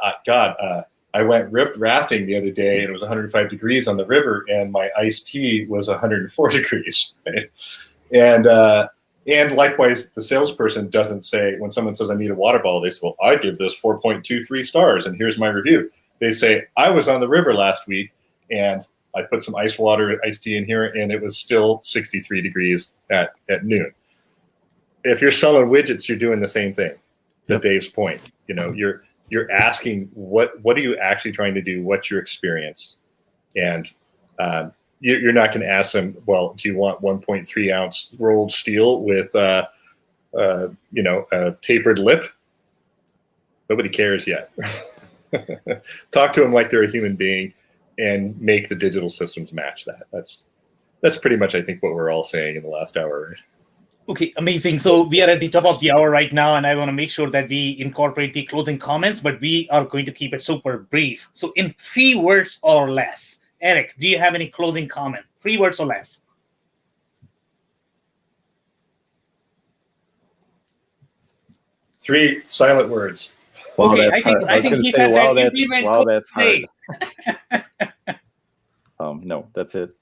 I went rafting the other day and it was 105 degrees on the river and my iced tea was 104 degrees. Right? And likewise, the salesperson doesn't say, when someone says, I need a water bottle, they say, well, I give this 4.23 stars and here's my review. They say, I was on the river last week and I put some iced tea in here and it was still 63 degrees at noon. If you're selling widgets, you're doing the same thing. To Dave's point, you're asking what are you actually trying to do? What's your experience? And you're not going to ask them, well, do you want 1.3 ounce rolled steel with a tapered lip? Nobody cares yet. Talk to them like they're a human being and make the digital systems match that. That's pretty much, I think, what we're all saying in the last hour. Right? Okay, amazing. So we are at the top of the hour right now, and I want to make sure that we incorporate the closing comments, but we are going to keep it super brief. So in 3 words or less, Eric, do you have any closing comments? 3 words or less. Three silent words. Wow, Okay, that's I think hard. he say, said wow, that. that's hard. No, that's it.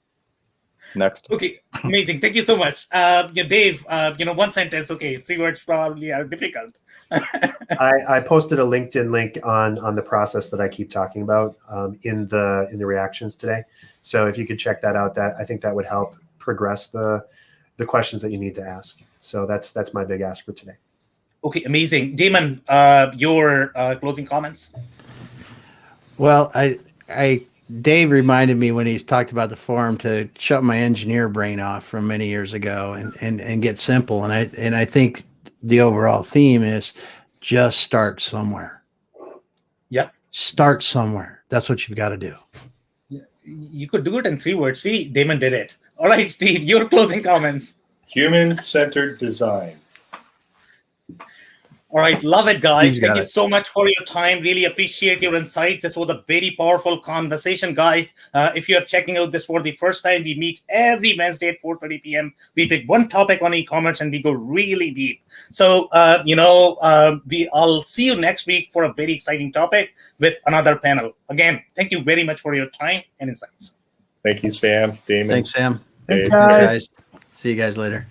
Next. Okay, amazing. Thank you so much. Dave, 1 sentence. Okay, 3 words probably are difficult. I posted a LinkedIn link on the process that I keep talking about in the reactions today. So if you could check that out, I think that would help progress the questions that you need to ask. So that's my big ask for today. Okay, amazing. Damon, your closing comments? Well, Dave reminded me when he's talked about the forum to shut my engineer brain off from many years ago and get simple. And I think the overall theme is just start somewhere. Yep. Start somewhere. That's what you've got to do. You could do it in 3 words. See, Damon did it. All right, Steve, your closing comments. Human-centered design. All right, love it, guys. Steve's got Thank you it. so much for your time. Really appreciate your insights. This was a very powerful conversation, guys. If you are checking out this for the first time, we meet every Wednesday at 4:30 p.m. We pick one topic on e-commerce and we go really deep. So, I'll see you next week for a very exciting topic with another panel. Again, thank you very much for your time and insights. Thank you, Sam, Damon. Thanks, Sam. Dave. Thanks, guys. See you guys later.